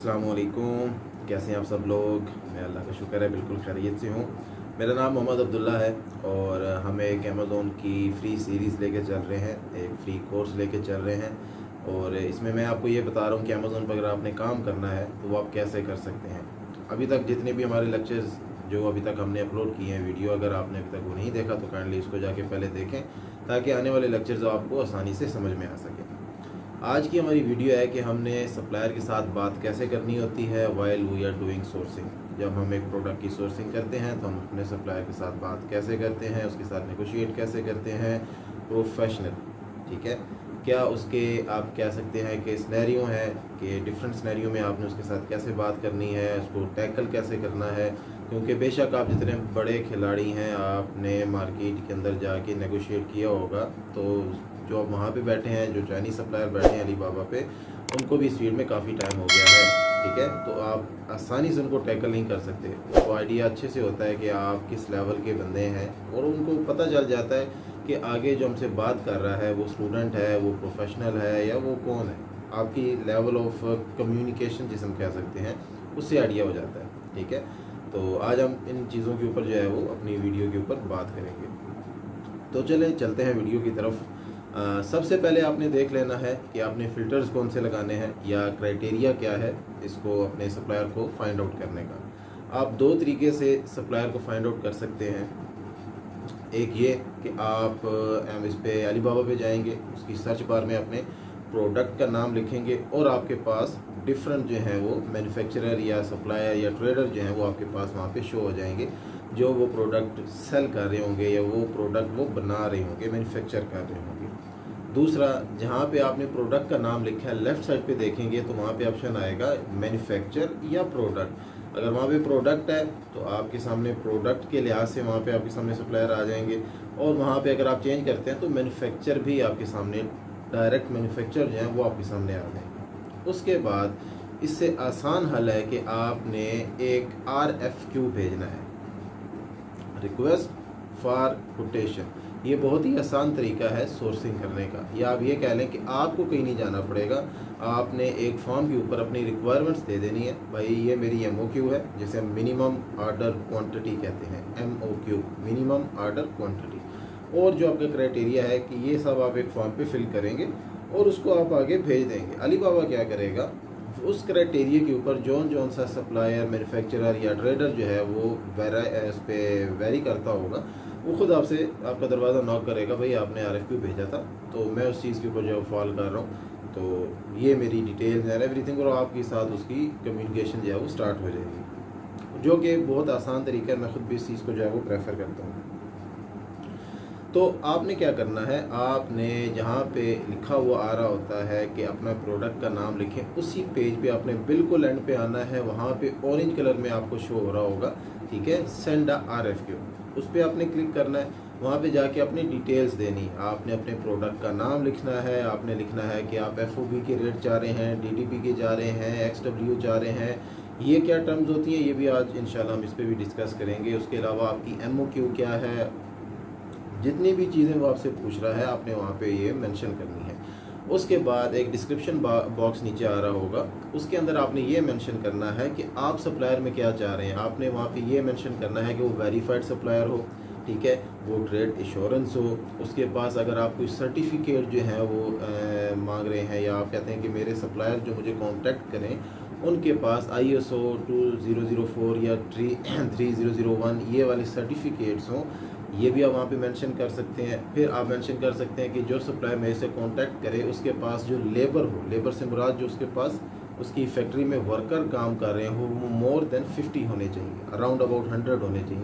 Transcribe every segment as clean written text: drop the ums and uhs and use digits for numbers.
अस्सलामुअलैकुम। कैसे हैं आप सब लोग? मैं अल्लाह का शुक्र है बिल्कुल खैरियत से हूँ। मेरा नाम मोहम्मद अब्दुल्ला है और हम एक अमेज़ोन की फ़्री सीरीज़ लेके चल रहे हैं, एक फ़्री कोर्स लेके चल रहे हैं और इसमें मैं आपको ये बता रहा हूँ कि अमेज़ोन पर अगर आपने काम करना है तो वो आप कैसे कर सकते हैं। अभी तक जितने भी हमारे लेक्चर्स जो अभी तक हमने अपलोड किए हैं वीडियो, अगर आपने अभी तक वो नहीं देखा तो काइंडली इसको जाके पहले देखें ताकि आने वाले लेक्चर्स आपको आसानी से समझ में आ सके। आज की हमारी वीडियो है कि हमने सप्लायर के साथ बात कैसे करनी होती है while we are doing sourcing. जब हम एक प्रोडक्ट की सोर्सिंग करते हैं तो हम अपने सप्लायर के साथ बात कैसे करते हैं, उसके साथ नेगोशिएट कैसे करते हैं प्रोफेशनल। ठीक है, क्या उसके आप कह सकते हैं कि स्नैरियो है कि डिफरेंट स्नैरियो में आपने उसके साथ कैसे बात करनी है, उसको टैकल कैसे करना है। क्योंकि बेशक आप जितने बड़े खिलाड़ी हैं, आपने मार्केट के अंदर जाके नेगोशिएट किया होगा, तो जो अब वहाँ पे बैठे हैं, जो चाइनीज़ सप्लायर बैठे हैं अलीबाबा पे, उनको भी इस फील्ड में काफ़ी टाइम हो गया है। ठीक है, तो आप आसानी से उनको टैकल नहीं कर सकते। तो आइडिया अच्छे से होता है कि आप किस लेवल के बंदे हैं और उनको पता चल जाता है कि आगे जो हमसे बात कर रहा है वो स्टूडेंट है, वो प्रोफेशनल है या वो कौन है। आपकी लेवल ऑफ कम्युनिकेशन जिसे हम कह सकते हैं उससे आइडिया हो जाता है। ठीक है, तो आज हम इन चीज़ों के ऊपर जो है वो अपनी वीडियो के ऊपर बात करेंगे। तो चलें चलते हैं वीडियो की तरफ। सबसे पहले आपने देख लेना है कि आपने फ़िल्टर्स कौन से लगाने हैं या क्राइटेरिया क्या है इसको अपने सप्लायर को फाइंड आउट करने का। आप दो तरीके से सप्लायर को फाइंड आउट कर सकते हैं। एक ये कि आप इस पे अलीबाबा पे जाएंगे, उसकी सर्च बार में अपने प्रोडक्ट का नाम लिखेंगे और आपके पास डिफरेंट जो हैं वो मैन्युफैक्चरर या सप्लायर या ट्रेडर जो हैं वो आपके पास वहाँ पे शो हो जाएंगे, जो वो प्रोडक्ट सेल कर रहे होंगे या वो प्रोडक्ट वो बना रहे होंगे, मैन्युफैक्चर कर रहे होंगे। दूसरा, जहाँ पे आपने प्रोडक्ट का नाम लिखा है लेफ़्ट साइड पे देखेंगे तो वहाँ पे ऑप्शन आएगा मैन्युफैक्चर या प्रोडक्ट। अगर वहाँ पे प्रोडक्ट है तो आपके सामने प्रोडक्ट के लिहाज से वहाँ पे आपके सामने सप्लायर आ जाएंगे, और वहाँ पे अगर आप चेंज करते हैं तो मैन्युफैक्चर भी आपके सामने, डायरेक्ट मैन्युफैक्चर जो है वो आपके सामने आ जाएंगे। उसके बाद इससे आसान हल है कि आपने एक RFQ भेजना है, रिक्वेस्ट फॉर कोटेशन। ये बहुत ही आसान तरीका है सोर्सिंग करने का, या आप ये कह लें कि आपको कहीं नहीं जाना पड़ेगा। आपने एक फॉर्म के ऊपर अपनी रिक्वायरमेंट्स दे देनी है। भाई ये मेरी MOQ है, जिसे हम मिनिमम ऑर्डर क्वांटिटी कहते हैं, MOQ मिनिमम ऑर्डर क्वांटिटी। और जो आपका क्राइटेरिया है कि ये सब आप एक फॉर्म पे फिल करेंगे और उसको आप आगे भेज देंगे। अलीबाबा क्या करेगा, उस क्राइटेरिया के ऊपर जौन सा सप्लायर, मैन्युफैक्चरर या ट्रेडर जो है वो इस पर वेरी करता होगा, वो खुद आपसे आपका दरवाज़ा नॉक करेगा, भाई आपने RFQ भेजा था तो मैं उस चीज़ के ऊपर जो फॉल कर रहा हूँ, तो ये मेरी डिटेल्स एंड एवरीथिंग, और आपके साथ उसकी कम्युनिकेशन जो है वो स्टार्ट हो जाएगी, जो कि बहुत आसान तरीका है। मैं खुद भी इस चीज़ को जो है वो प्रेफर करता हूँ। तो आपने क्या करना है, आपने जहाँ पे लिखा हुआ आ रहा होता है कि अपना प्रोडक्ट का नाम लिखें, उसी पेज पे आपने बिल्कुल एंड पे आना है। वहाँ पे ऑरेंज कलर में आपको शो हो रहा होगा, ठीक है, सेंड RFQ, उस पर आपने क्लिक करना है। वहाँ पे जाके अपनी डिटेल्स देनी, आपने अपने प्रोडक्ट का नाम लिखना है, आपने लिखना है कि आप FOB के रेट चाह रहे हैं, DDP के जा रहे हैं, XW चाह रहे हैं। ये क्या टर्म्स होती हैं ये भी आज इंशाल्लाह हम इस पर भी डिस्कस करेंगे। उसके अलावा आपकी MOQ क्या है, जितनी भी चीज़ें वो आपसे पूछ रहा है आपने वहाँ पे ये मेंशन करनी है। उसके बाद एक डिस्क्रिप्शन बॉक्स नीचे आ रहा होगा, उसके अंदर आपने ये मेंशन करना है कि आप सप्लायर में क्या चाह रहे हैं। आपने वहाँ पे ये मेंशन करना है कि वो वेरीफाइड सप्लायर हो, ठीक है, वो ट्रेड इंश्योरेंस हो, उसके पास अगर आप कोई सर्टिफिकेट जो है वो मांग रहे हैं, या आप कहते हैं कि मेरे सप्लायर जो मुझे कॉन्टैक्ट करें उनके पास ISO 2004 या 3001 ये वाले सर्टिफिकेट्स हों, ये भी आप वहाँ पे मेंशन कर सकते हैं। फिर आप मेंशन कर सकते हैं कि जो सप्लायर मेरे से कांटेक्ट करे उसके पास जो लेबर हो, लेबर से मुराद जो उसके पास उसकी फैक्ट्री में वर्कर काम कर रहे हो वो मोर देन 50 होने चाहिए, अराउंड अबाउट 100 होने चाहिए।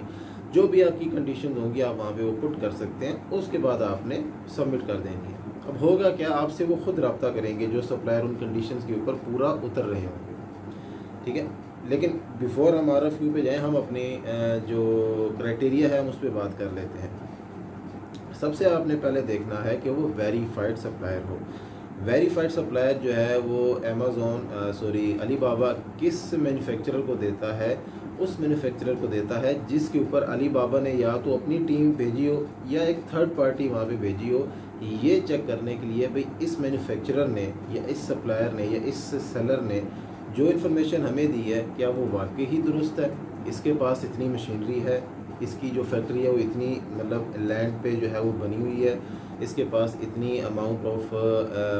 जो भी आपकी कंडीशन होंगी आप वहाँ पे वो पुट कर सकते हैं। उसके बाद आपने सबमिट कर देंगे। अब होगा क्या, आपसे वो खुद रब्ता करेंगे जो सप्लायर उन कंडीशंस के ऊपर पूरा उतर रहे होंगे, ठीक है। लेकिन बिफोर हम RFQ पे जाएं, हम अपने जो क्राइटेरिया है हम उस पर बात कर लेते हैं। सबसे आपने पहले देखना है कि वो वेरीफाइड सप्लायर हो। वेरीफाइड सप्लायर जो है वो अलीबाबा किस मैन्युफैक्चरर को देता है, उस मैन्युफैक्चरर को देता है जिसके ऊपर अलीबाबा ने या तो अपनी टीम भेजी हो या एक थर्ड पार्टी वहाँ पे भेजी हो, ये चेक करने के लिए भाई इस मैन्युफैक्चरर ने या इस सप्लायर ने या इस सेलर ने जो इन्फॉर्मेशन हमें दी है क्या वो वाकई ही दुरुस्त है, इसके पास इतनी मशीनरी है, इसकी जो फैक्ट्री है वो इतनी मतलब लैंड पे जो है वो बनी हुई है, इसके पास इतनी अमाउंट ऑफ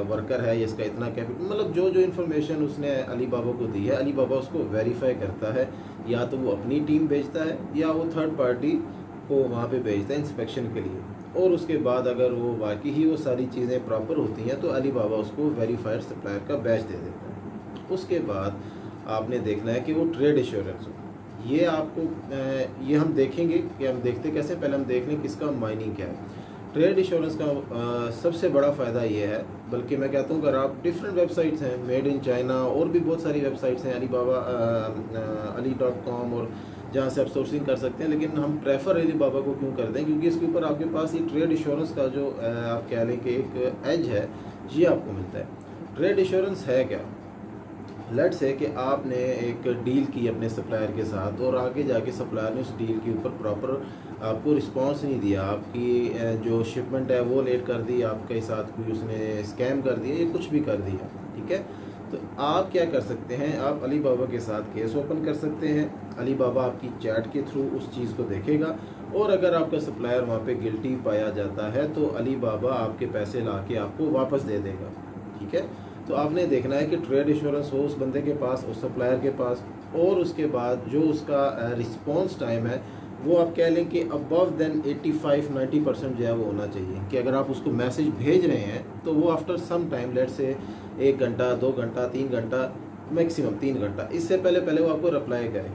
वर्कर है, इसका इतना कैपिटल, मतलब जो जो इन्फॉर्मेशन उसने अली बाबा को दी है, अली बाबा उसको वेरीफाई करता है, या तो वो अपनी टीम भेजता है या वो थर्ड पार्टी को वहाँ पे भेजता है इंस्पेक्शन के लिए। और उसके बाद अगर वो वाकई ही वो सारी चीज़ें प्रॉपर होती हैं तो अली बाबा उसको वेरीफाइड सप्लायर का बैच दे देता है। उसके बाद आपने देखना है कि वो ट्रेड एश्योरेंस हो। ये आपको ये हम देखेंगे कि हम देखते कैसे, पहले हम देख लें किसका मायनिंग क्या है। ट्रेड इंश्योरेंस का सबसे बड़ा फ़ायदा ये है, बल्कि मैं कहता हूँ अगर आप डिफरेंट वेबसाइट्स हैं, मेड इन चाइना और भी बहुत सारी वेबसाइट्स हैं, ali.com और जहाँ से आप सोर्सिंग कर सकते हैं, लेकिन हम प्रेफर अली बाबा को क्यों करते हैं, क्योंकि इसके ऊपर आपके पास ये ट्रेड इंश्योरेंस का जो आप कह लें कि एक एज है, ये आपको मिलता है। ट्रेड इंश्योरेंस है क्या? लेट से कि आपने एक डील की अपने सप्लायर के साथ और आगे जाके सप्लायर ने उस डील के ऊपर प्रॉपर आपको रिस्पांस नहीं दिया, आपकी जो शिपमेंट है वो लेट कर दी, आपके साथ कोई उसने स्कैम कर दिया या कुछ भी कर दिया, ठीक है, तो आप क्या कर सकते हैं, आप अली बाबा के साथ केस ओपन कर सकते हैं। अली बाबा आपकी चैट के थ्रू उस चीज़ को देखेगा और अगर आपका सप्लायर वहाँ पे गिल्टी पाया जाता है तो अली बाबा आपके पैसे ला के आपको वापस दे देगा, ठीक है। तो आपने देखना है कि ट्रेड इंश्योरेंस हो उस बंदे के पास, उस सप्लायर के पास, और उसके बाद जो उसका रिस्पॉन्स टाइम है वो आप कह लें कि अबव देन 85-90% जो है वो होना चाहिए, कि अगर आप उसको मैसेज भेज रहे हैं तो वो आफ्टर सम टाइम, लेट से 1 घंटा 2 घंटा 3 घंटा मैक्सिमम 3 घंटा, इससे पहले वो आपको रिप्लाई करें।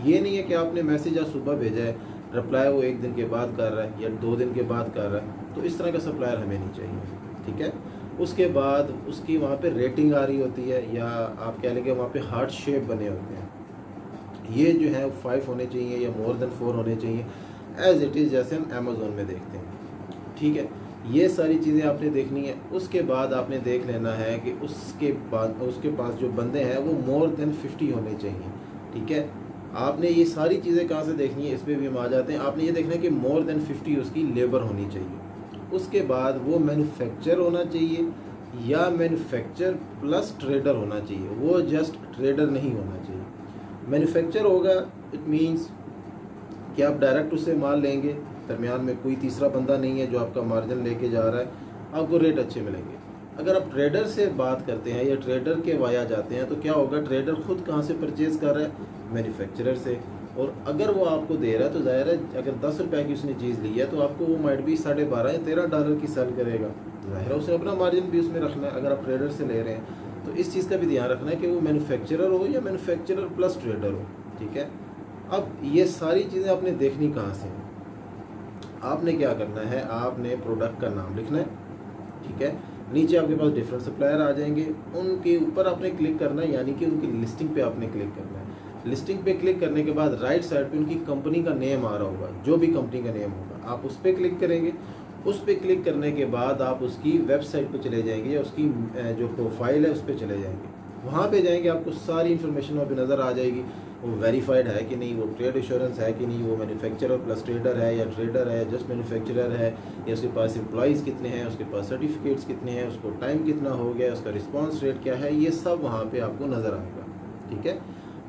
ये नहीं है कि आपने मैसेज आज सुबह भेजा है, रिप्लाई वो 1 दिन के बाद कर रहा है या 2 दिन के बाद कर रहा है, तो इस तरह का सप्लायर हमें नहीं चाहिए, ठीक है। उसके बाद उसकी वहाँ पे रेटिंग आ रही होती है, या आप कह लेंगे वहाँ पे हार्ट शेप बने होते हैं, ये जो है 5 होने चाहिए या मोर देन 4 होने चाहिए, एज इट इज़ जैसे हम अमेज़ोन में देखते हैं, ठीक है। ये सारी चीज़ें आपने देखनी है। उसके बाद आपने देख लेना है कि उसके पास जो बंदे हैं वो मोर देन 50 होने चाहिए, ठीक है। आपने ये सारी चीज़ें कहाँ से देखनी है, इस पर भी हम आ जाते हैं। आपने ये देखना है कि मोर देन 50 उसकी लेबर होनी चाहिए। उसके बाद वो मैन्युफैक्चर होना चाहिए या मैन्युफैक्चर प्लस ट्रेडर होना चाहिए, वो जस्ट ट्रेडर नहीं होना चाहिए। मैन्युफैक्चर होगा इट मीन्स कि आप डायरेक्ट उससे माल लेंगे, दरमियान में कोई तीसरा बंदा नहीं है जो आपका मार्जिन लेके जा रहा है, आपको रेट अच्छे मिलेंगे। अगर आप ट्रेडर से बात करते हैं या ट्रेडर के वाया जाते हैं तो क्या होगा, ट्रेडर खुद कहाँ से परचेज़ कर रहा है, मैन्युफैक्चरर से, और अगर वो आपको दे रहा है तो ज़ाहिर है अगर 10 रुपये की उसने चीज़ ली है तो आपको वो माइट भी $12.5 या $13 की सेल करेगा, ज़ाहिर है उसे अपना मार्जिन भी उसमें रखना है। अगर आप ट्रेडर से ले रहे हैं तो इस चीज़ का भी ध्यान रखना है कि वो मैन्युफैक्चरर हो या मैन्युफैक्चरर प्लस ट्रेडर हो, ठीक है। अब ये सारी चीज़ें आपने देखनी कहाँ से, आपने क्या करना है, आपने प्रोडक्ट का नाम लिखना है, ठीक है। नीचे आपके पास डिफरेंट सप्लायर आ जाएंगे, उनके ऊपर आपने क्लिक करना है, यानी कि उनकी लिस्टिंग पे आपने क्लिक करना है। लिस्टिंग पे क्लिक करने के बाद राइट साइड पे उनकी कंपनी का नेम आ रहा होगा, जो भी कंपनी का नेम होगा आप उस पर क्लिक करेंगे। उस पर क्लिक करने के बाद आप उसकी वेबसाइट पे चले जाएंगे या उसकी जो प्रोफाइल है उस पर चले जाएंगे। वहाँ पे जाएंगे आपको सारी इन्फॉर्मेशन वहाँ पे नज़र आ जाएगी, वो वेरीफाइड है कि नहीं, वो ट्रेड इंश्योरेंस है कि नहीं, वो मैन्युफैक्चरर प्लस ट्रेडर है या ट्रेडर है जस्ट मैन्युफैक्चरर है, या उसके पास एम्प्लॉयज़ कितने हैं, उसके पास सर्टिफिकेट्स कितने हैं, उसको टाइम कितना हो गया, उसका रिस्पॉन्स रेट क्या है, ये सब वहाँ पर आपको नज़र आएगा, ठीक है।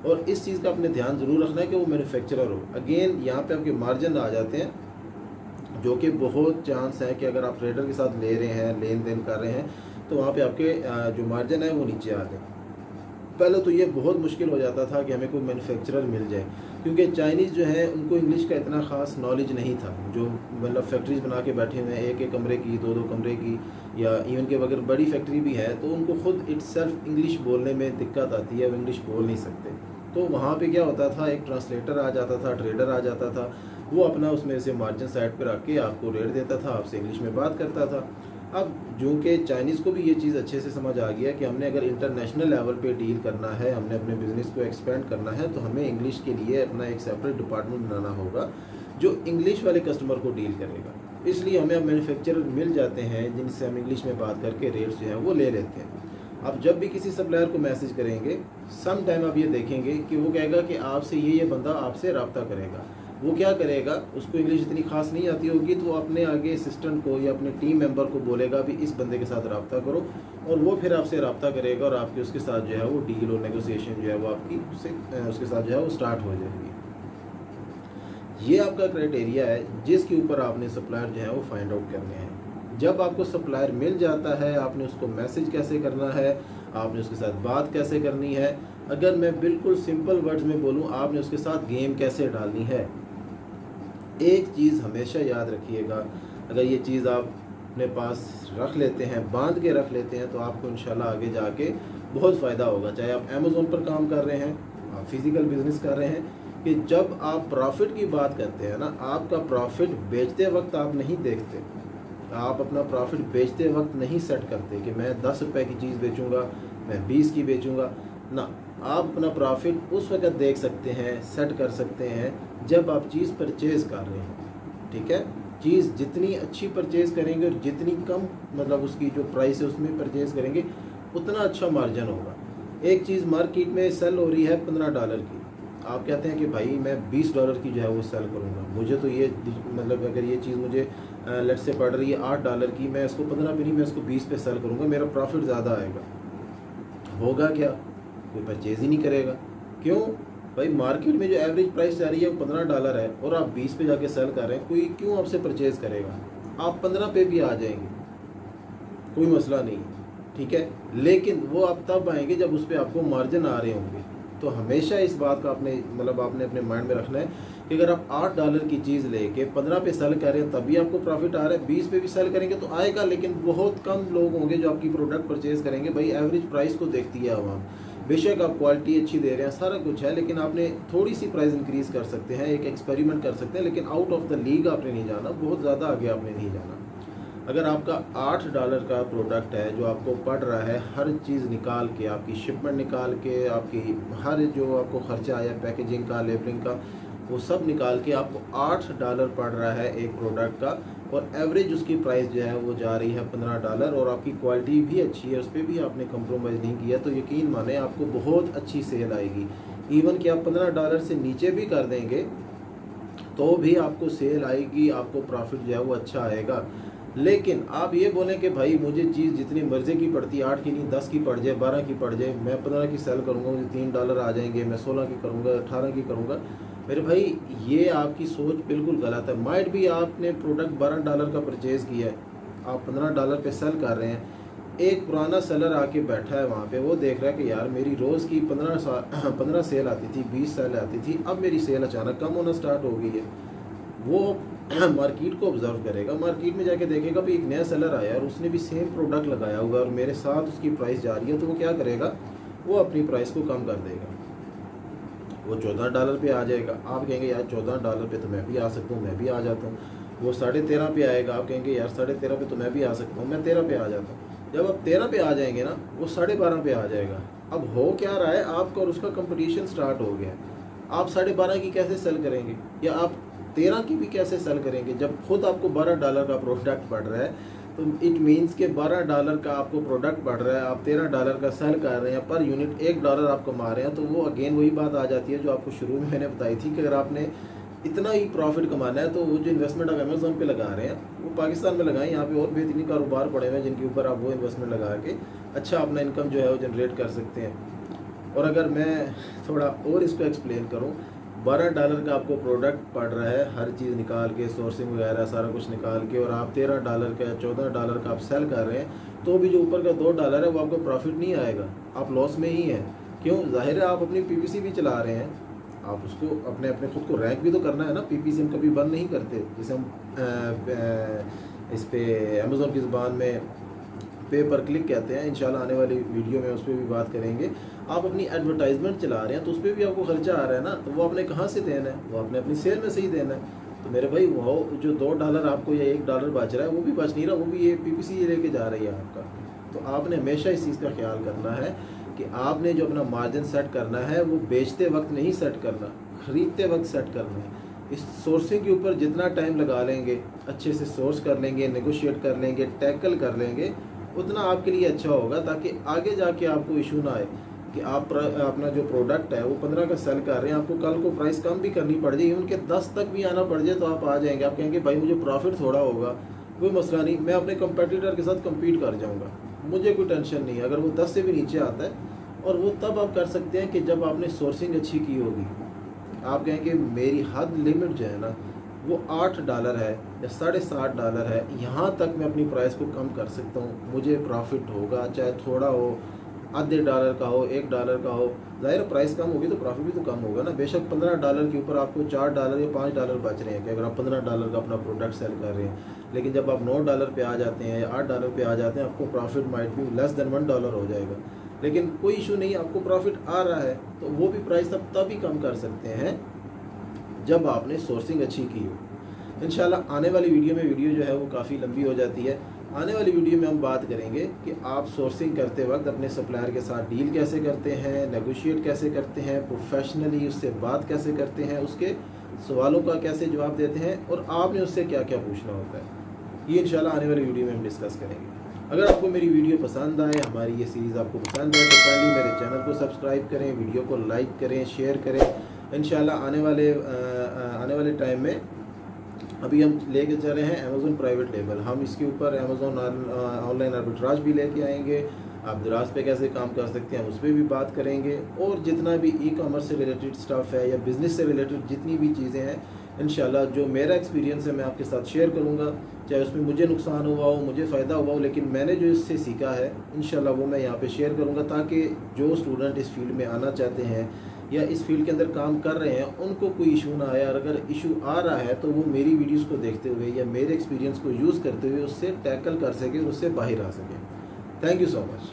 और इस चीज़ का आपने ध्यान ज़रूर रखना है कि वो मैन्युफैक्चरर हो। अगेन यहाँ पे आपके मार्जिन आ जाते हैं, जो कि बहुत चांस है कि अगर आप ट्रेडर के साथ ले रहे हैं, लेन देन कर रहे हैं, तो वहाँ पे आपके जो मार्जिन है वो नीचे आ जाए। पहले तो ये बहुत मुश्किल हो जाता था कि हमें कोई मैन्युफैक्चरर मिल जाए, क्योंकि चाइनीज़ जो है उनको इंग्लिश का इतना ख़ास नॉलेज नहीं था, जो मतलब फैक्ट्रीज बना के बैठे हुए हैं, एक कमरे की, 2 कमरे की, या इवन के अगर बड़ी फैक्ट्री भी है तो उनको खुद इटसेल्फ इंग्लिश बोलने में दिक्कत आती है, वो इंग्लिश बोल नहीं सकते। तो वहाँ पे क्या होता था, एक ट्रांसलेटर आ जाता था, ट्रेडर आ जाता था, वो अपना उसमें से मार्जिन साइड पर रख के आपको रेट देता था, आपसे इंग्लिश में बात करता था। अब जो कि चाइनीज़ को भी ये चीज़ अच्छे से समझ आ गया कि हमने अगर इंटरनेशनल लेवल पे डील करना है, हमने अपने बिज़नेस को एक्सपेंड करना है, तो हमें इंग्लिश के लिए अपना एक सेपरेट डिपार्टमेंट बनाना होगा जो इंग्लिश वाले कस्टमर को डील करेगा। इसलिए हमें अब मैन्युफैक्चरर मिल जाते हैं जिनसे हम इंग्लिश में बात करके रेट्स जो हैं वो ले लेते हैं। अब जब भी किसी सप्लायर को मैसेज करेंगे, सम टाइम आप ये देखेंगे कि वो कहेगा कि आपसे ये बंदा आपसे रब्ता करेगा। वो क्या करेगा, उसको इंग्लिश इतनी खास नहीं आती होगी तो वो अपने आगे असिस्टेंट को या अपने टीम मेंबर को बोलेगा भी इस बंदे के साथ रब्ता करो, और वो फिर आपसे रब्ता करेगा और आपकी उसके साथ जो है वो डील और नेगोशिएशन जो है वो आपकी उसके साथ जो है वो स्टार्ट हो जाएगी। ये आपका क्राइटेरिया है जिसके ऊपर आपने सप्लायर जो है वो फाइंड आउट करने हैं। जब आपको सप्लायर मिल जाता है, आपने उसको मैसेज कैसे करना है, आपने उसके साथ बात कैसे करनी है, अगर मैं बिल्कुल सिंपल वर्ड्स में बोलूँ, आपने उसके साथ गेम कैसे डालनी है। एक चीज़ हमेशा याद रखिएगा, अगर ये चीज़ आप अपने पास रख लेते हैं, बांध के रख लेते हैं, तो आपको इंशाल्लाह आगे जाके बहुत फ़ायदा होगा। चाहे आप अमेज़ोन पर काम कर रहे हैं, आप फिज़िकल बिजनेस कर रहे हैं, कि जब आप प्रॉफिट की बात करते हैं ना, आपका प्रॉफिट बेचते वक्त आप नहीं देखते, आप अपना प्रॉफिट बेचते वक्त नहीं सेट करते कि मैं 10 रुपये की चीज़ बेचूंगा, मैं 20 की बेचूंगा ना। आप अपना प्रॉफिट उस वक्त देख सकते हैं, सेट कर सकते हैं जब आप चीज़ परचेज़ कर रहे हैं। ठीक है, चीज़ जितनी अच्छी परचेज़ करेंगे और जितनी कम मतलब उसकी जो प्राइस है उसमें परचेज़ करेंगे, उतना अच्छा मार्जिन होगा। एक चीज़ मार्केट में सेल हो रही है $15 की, आप कहते हैं कि भाई मैं $20 की जो है वो सेल करूँगा, मुझे तो ये मतलब अगर ये चीज़ मुझे लेट से पड़ रही है $8 की, मैं इसको 15 पे नहीं, मैं इसको 20 पे सेल करूँगा, मेरा प्रॉफिट ज़्यादा आएगा। होगा क्या, कोई परचेज़ ही नहीं करेगा। क्यों भाई, मार्केट में जो एवरेज प्राइस जा रही है वो $15 है और आप 20 पे जाके सेल कर रहे हैं, कोई क्यों आपसे परचेज़ करेगा। आप 15 पे भी आ जाएंगे, कोई मसला नहीं, ठीक है, लेकिन वो आप तब आएंगे जब उस पर आपको मार्जिन आ रहे होंगे। तो हमेशा इस बात का आपने अपने माइंड में रखना है कि अगर आप $8 की चीज़ लेके 15 पे सेल कर रहे हैं तभी आपको प्रॉफिट आ रहा है, 20 पे भी सेल करेंगे तो आएगा, लेकिन बहुत कम लोग होंगे जो आपकी प्रोडक्ट परचेज़ करेंगे। भाई एवरेज प्राइस को देखती है आवाम, बेशक आप क्वालिटी अच्छी दे रहे हैं, सारा कुछ है, लेकिन आपने थोड़ी सी प्राइस इंक्रीज़ कर सकते हैं, एक एक्सपेरिमेंट कर सकते हैं, लेकिन आउट ऑफ द लीग आपने नहीं जाना, बहुत ज़्यादा आगे आपने नहीं जाना। अगर आपका $8 का प्रोडक्ट है जो आपको पड़ रहा है, हर चीज़ निकाल के, आपकी शिपमेंट निकाल के, आपकी हर जो आपको खर्चा आया पैकेजिंग का, लेबलिंग का, वो सब निकाल के आपको $8 पड़ रहा है एक प्रोडक्ट का, और एवरेज उसकी प्राइस जो है वो जा रही है $15, और आपकी क्वालिटी भी अच्छी है, उस पर भी आपने कंप्रोमाइज़ नहीं किया, तो यकीन माने आपको बहुत अच्छी सेल आएगी। इवन कि आप $15 से नीचे भी कर देंगे तो भी आपको सेल आएगी, आपको प्रॉफिट जो है वो अच्छा आएगा। लेकिन आप ये बोलें कि भाई मुझे चीज़ जितनी मर्ज़ी की पड़ती है, 8 की नहीं 10 की पड़ जाए, 12 की पड़ जाए, मैं 15 की सेल करूँगा, मुझे $3 आ जाएंगे, मैं 16 की करूँगा, 18 की करूँगा, मेरे भाई ये आपकी सोच बिल्कुल गलत है। माइट भी आपने प्रोडक्ट $12 का परचेज़ किया है, आप $15 पे सेल कर रहे हैं, एक पुराना सेलर आके बैठा है वहाँ पे, वो देख रहा है कि यार मेरी रोज़ की 15 सेल आती थी, 20 सेल आती थी, अब मेरी सेल अचानक कम होना स्टार्ट हो गई है। वो मार्केट को ऑब्जर्व करेगा, मार्केट में जाके देखेगा भी एक नया सेलर आया और उसने भी सेम प्रोडक्ट लगाया हुआ और मेरे साथ उसकी प्राइस जा रही है, तो वो क्या करेगा, वो अपनी प्राइस को कम कर देगा, वो $14 पे आ जाएगा। आप कहेंगे यार $14 पे तो मैं भी आ सकता हूँ, मैं भी आ जाता हूँ। वो 13.5 पे आएगा, आप कहेंगे यार 13.5 पे तो मैं भी आ सकता हूँ, मैं 13 पे आ जाता हूँ। जब आप 13 पे आ जाएंगे ना, वो 12.5 पे आ जाएगा। अब हो क्या रहा है, आपका और उसका कंपटीशन स्टार्ट हो गया। आप 12.5 की कैसे सेल करेंगे, या आप 13 की भी कैसे सेल करेंगे, जब खुद आपको $12 का प्रोडक्ट पड़ रहा है, तो इट मीन्स के $12 का आपको प्रोडक्ट पड़ रहा है, आप $13 का सेल कर रहे हैं, पर यूनिट $1 आप कमा रहे हैं। तो वो अगेन वही बात आ जाती है जो आपको शुरू में मैंने बताई थी कि अगर आपने इतना ही प्रॉफिट कमाना है तो वो जो इन्वेस्टमेंट आप अमेज़ोन पे लगा रहे हैं वो पाकिस्तान में लगाएं, यहाँ पे और बेहतरीन कारोबार पड़े हुए हैं जिनके ऊपर आप वो इन्वेस्टमेंट लगा के अच्छा अपना इनकम जो है वो जनरेट कर सकते हैं। और अगर मैं थोड़ा और इसको एक्सप्लेन करूँ, $12 का आपको प्रोडक्ट पड़ रहा है, हर चीज़ निकाल के, सोर्सिंग वगैरह सारा कुछ निकाल के, और आप $13 का या $14 का आप सेल कर रहे हैं, तो भी जो ऊपर का $2 है वो आपको प्रॉफिट नहीं आएगा, आप लॉस में ही हैं। क्यों, जाहिर है आप अपनी पीपीसी भी चला रहे हैं, आप उसको अपने खुद को रैंक भी तो करना है ना। पीपीसी हम कभी बंद नहीं करते, जैसे हम इस पे अमेज़ोन की ज़ुबान में पे पर क्लिक कहते हैं, इंशाल्लाह आने वाली वीडियो में उस पर भी बात करेंगे। आप अपनी एडवर्टाइजमेंट चला रहे हैं तो उस पर भी आपको खर्चा आ रहा है ना, तो वो आपने कहाँ से देना है, वो आपने अपनी सेल में से ही देना है। तो मेरे भाई वो जो $2 आपको या $1 बच रहा है वो भी बच नहीं रहा, वो भी ये पीपीसी लेके जा रही है आपका। तो आपने हमेशा इस चीज़ का ख्याल करना है कि आपने जो अपना मार्जिन सेट करना है वो बेचते वक्त नहीं सेट करना, ख़रीदते वक्त सेट करना है। इस सोर्सिंग के ऊपर जितना टाइम लगा लेंगे, अच्छे से सोर्स कर लेंगे, नेगोशिएट कर लेंगे, टैकल कर लेंगे, उतना आपके लिए अच्छा होगा, ताकि आगे जाके आपको इशू ना आए कि आप अपना जो प्रोडक्ट है वो 15 का सेल कर रहे हैं, आपको कल को प्राइस कम भी करनी पड़ जाए, उनके 10 तक भी आना पड़ जाए तो आप आ जाएंगे। आप कहेंगे भाई मुझे प्रॉफिट थोड़ा होगा, कोई मसला नहीं, मैं अपने कंपेटिटर के साथ कम्पीट कर जाऊँगा, मुझे कोई टेंशन नहीं। अगर वो 10 से भी नीचे आता है, और वो तब आप कर सकते हैं कि जब आपने सोर्सिंग अच्छी की होगी। आप कहेंगे मेरी हद लिमिट जो है ना वो $8 है या $7.5 है, यहाँ तक मैं अपनी प्राइस को कम कर सकता हूँ, मुझे प्रॉफिट होगा, चाहे थोड़ा हो, आधे डॉलर का हो, $1 का हो। ज़ाहिर प्राइस कम होगी तो प्रॉफिट भी तो कम होगा ना। बेशक $15 के ऊपर आपको $4 या $5 बच रहे हैं कि अगर आप $15 का अपना प्रोडक्ट सेल कर रहे हैं, लेकिन जब आप $9 पे आ जाते हैं या $8 पे आ जाते हैं, आपको प्रॉफिट माइट भी लेस देन $1 हो जाएगा। लेकिन कोई इशू नहीं, आपको प्रॉफिट आ रहा है तो वो भी प्राइस आप तभी कम कर सकते हैं जब आपने सोर्सिंग अच्छी की हो। इंशाल्लाह आने वाली वीडियो जो है वो काफ़ी लंबी हो जाती है। आने वाली वीडियो में हम बात करेंगे कि आप सोर्सिंग करते वक्त अपने सप्लायर के साथ डील कैसे करते हैं, नेगोशिएट कैसे करते हैं, प्रोफेशनली उससे बात कैसे करते हैं, उसके सवालों का कैसे जवाब देते हैं और आपने उससे क्या क्या पूछना होता है। ये इंशाल्लाह आने वाली वीडियो में हम डिस्कस करेंगे। अगर आपको मेरी वीडियो पसंद आए, हमारी ये सीरीज़ आपको पसंद है तो काइंडली मेरे चैनल को सब्सक्राइब करें, वीडियो को लाइक करें, शेयर करें। इंशाल्लाह आने वाले टाइम में अभी हम लेके चल रहे हैं अमेज़न प्राइवेट लेबल। हम इसके ऊपर अमेज़न ऑनलाइन आर्बिट्राज भी लेके आएंगे, आप दराज पे कैसे काम कर सकते हैं उस पर भी बात करेंगे, और जितना भी ई कॉमर्स से रिलेटेड स्टफ़ है या बिज़नेस से रिलेटेड जितनी भी चीज़ें हैं इंशाल्लाह जो मेरा एक्सपीरियंस है मैं आपके साथ शेयर करूँगा। चाहे उसमें मुझे नुकसान हुआ हो, मुझे फ़ायदा हुआ हो, लेकिन मैंने जो इससे सीखा है इंशाल्लाह वो मैं यहाँ पे शेयर करूँगा, ताकि जो स्टूडेंट इस फील्ड में आना चाहते हैं या इस फील्ड के अंदर काम कर रहे हैं उनको कोई इशू ना आए। और अगर इशू आ रहा है तो वो मेरी वीडियोस को देखते हुए या मेरे एक्सपीरियंस को यूज़ करते हुए उससे टैकल कर सके, उससे बाहर आ सके। Thank you so much.